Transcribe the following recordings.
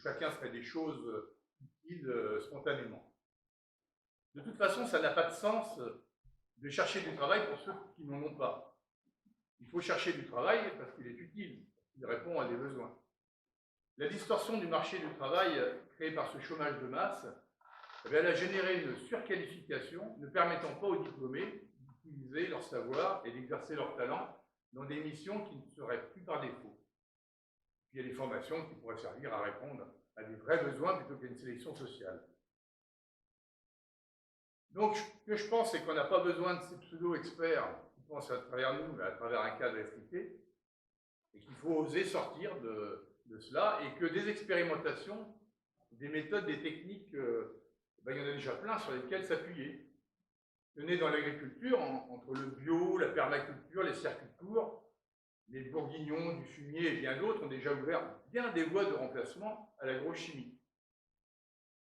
chacun ferait des choses utiles spontanément. De toute façon, ça n'a pas de sens de chercher du travail pour ceux qui n'en ont pas. Il faut chercher du travail parce qu'il est utile, il répond à des besoins. La distorsion du marché du travail créée par ce chômage de masse, elle a généré une surqualification ne permettant pas aux diplômés d'utiliser leur savoir et d'exercer leur talent dans des missions qui ne seraient plus par défaut. Puis il y a des formations qui pourraient servir à répondre à des vrais besoins plutôt qu'à une sélection sociale. Donc, ce que je pense, c'est qu'on n'a pas besoin de ces pseudo-experts qui pensent à travers nous, mais à travers un cadre effrité, et qu'il faut oser sortir de cela, et que des expérimentations, des méthodes, des techniques, il y en a déjà plein sur lesquelles s'appuyer. Tenez, dans l'agriculture, entre le bio, la permaculture, les circuits courts, les bourguignons, du fumier et bien d'autres ont déjà ouvert bien des voies de remplacement à l'agrochimie.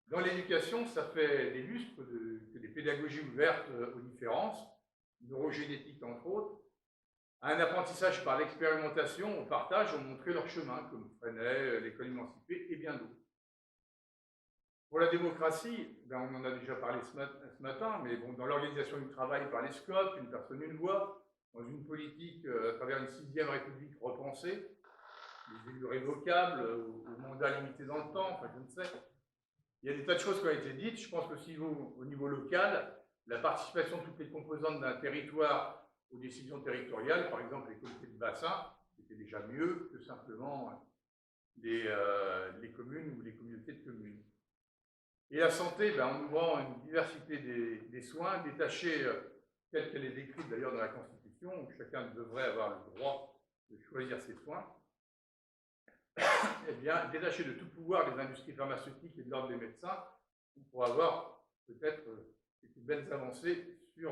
Dans l'éducation, ça fait des lustres que des pédagogies ouvertes aux différences, neurogénétiques entre autres, à un apprentissage par l'expérimentation, au partage, ont montré leur chemin, comme Freinet, l'école émancipée et bien d'autres. Pour la démocratie, on en a déjà parlé ce matin, mais bon, dans l'organisation du travail par les SCOP, une personne, une voix, dans une politique à travers une 6e République repensée, les élus révocables, au mandat limité dans le temps, enfin je ne sais. Il y a des tas de choses qui ont été dites. Je pense qu'aussi au niveau local, la participation de toutes les composantes d'un territoire aux décisions territoriales, par exemple les comités de bassin, c'était déjà mieux que simplement les communes ou les communautés de communes. Et la santé, en ouvrant une diversité des soins, détachée, telle qu'elle est décrite d'ailleurs dans la Constitution, où chacun devrait avoir le droit de choisir ses soins, eh bien, détaché de tout pouvoir des industries pharmaceutiques et de l'ordre des médecins, pour avoir peut-être quelques belles avancées sur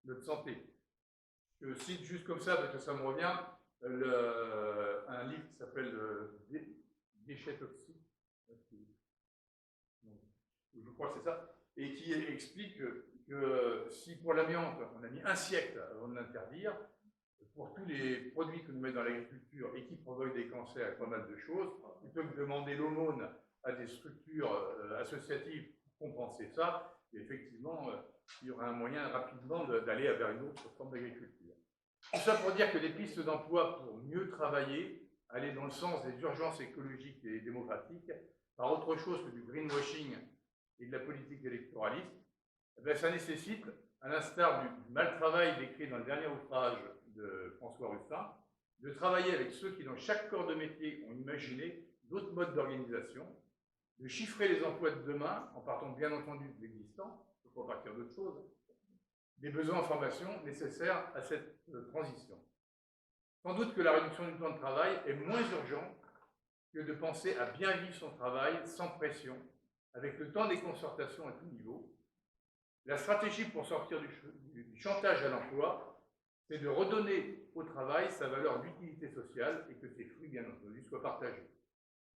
notre santé. Je cite juste comme ça, parce que ça me revient, un livre qui s'appelle Déchets toxiques, je crois que c'est ça, et qui explique que si pour l'amiante, on a mis un siècle avant de l'interdire, pour tous les produits que nous mettons dans l'agriculture et qui provoquent des cancers et pas mal de choses, plutôt que de demander l'aumône à des structures associatives pour compenser ça, effectivement, il y aura un moyen rapidement d'aller vers une autre forme d'agriculture. Tout ça pour dire que des pistes d'emploi pour mieux travailler, aller dans le sens des urgences écologiques et démocratiques, par autre chose que du greenwashing et de la politique électoraliste, ça nécessite, à l'instar du mal-travail décrit dans le dernier ouvrage de François Ruffin, de travailler avec ceux qui, dans chaque corps de métier, ont imaginé d'autres modes d'organisation, de chiffrer les emplois de demain, en partant bien entendu de l'existant, il faut partir d'autre chose, des besoins en formation nécessaires à cette transition. Sans doute que la réduction du temps de travail est moins urgente que de penser à bien vivre son travail sans pression, avec le temps des concertations à tout niveau. La stratégie pour sortir du chantage à l'emploi, c'est de redonner au travail sa valeur d'utilité sociale et que ses fruits, bien entendu, soient partagés.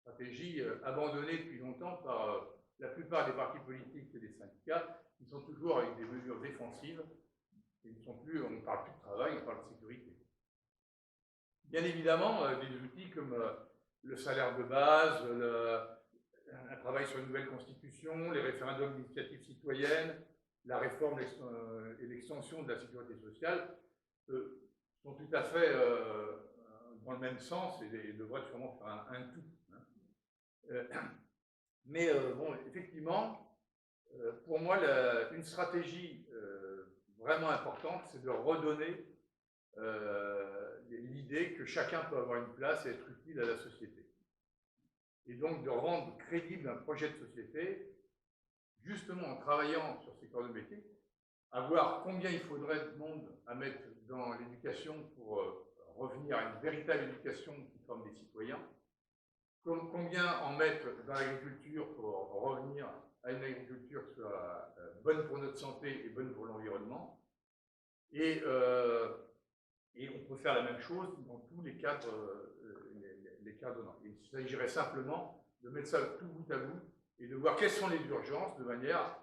Stratégie abandonnée depuis longtemps par la plupart des partis politiques et des syndicats, qui sont toujours avec des mesures défensives, et on ne parle plus de travail, on parle de sécurité. Bien évidemment, des outils comme le salaire de base, un travail sur une nouvelle constitution, les référendums d'initiative citoyenne, la réforme et l'extension de la sécurité sociale sont tout à fait dans le même sens et devraient sûrement faire un tout. Mais bon, effectivement, pour moi, une stratégie vraiment importante, c'est de redonner l'idée que chacun peut avoir une place et être utile à la société. Et donc de rendre crédible un projet de société, justement en travaillant sur ces corps de métier, à voir combien il faudrait de monde à mettre dans l'éducation pour revenir à une véritable éducation qui forme des citoyens, combien en mettre dans l'agriculture pour revenir à une agriculture qui soit bonne pour notre santé et bonne pour l'environnement. Et on peut faire la même chose dans tous les cadres, les cadres. Il s'agirait simplement de mettre ça tout bout à bout et de voir quelles sont les urgences de manière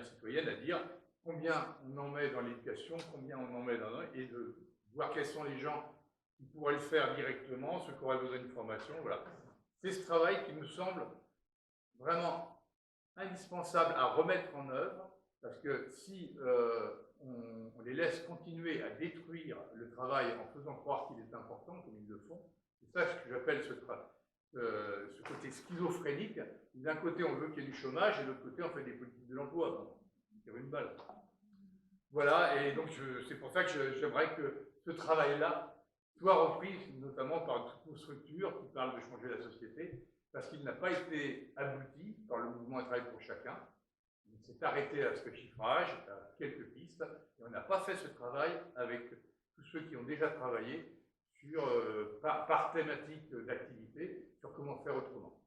citoyenne à dire combien on en met dans l'éducation, combien on en met et de voir quels sont les gens qui pourraient le faire directement, ceux qui auraient besoin d'une formation. Voilà. C'est ce travail qui me semble vraiment indispensable à remettre en œuvre, parce que si on les laisse continuer à détruire le travail en faisant croire qu'il est important, comme ils le font, c'est ça ce que j'appelle ce côté schizophrénique. D'un côté, on veut qu'il y ait du chômage, et de l'autre côté, on fait des politiques de l'emploi. Bon, c'est une balle. Voilà, et donc c'est pour ça que j'aimerais que ce travail-là soit repris, notamment par toutes nos structures qui parlent de changer la société, parce qu'il n'a pas été abouti par le mouvement Un travail pour chacun. Il s'est arrêté à ce chiffrage, à quelques pistes, et on n'a pas fait ce travail avec tous ceux qui ont déjà travaillé sur, par thématique d'activité, sur comment faire autrement.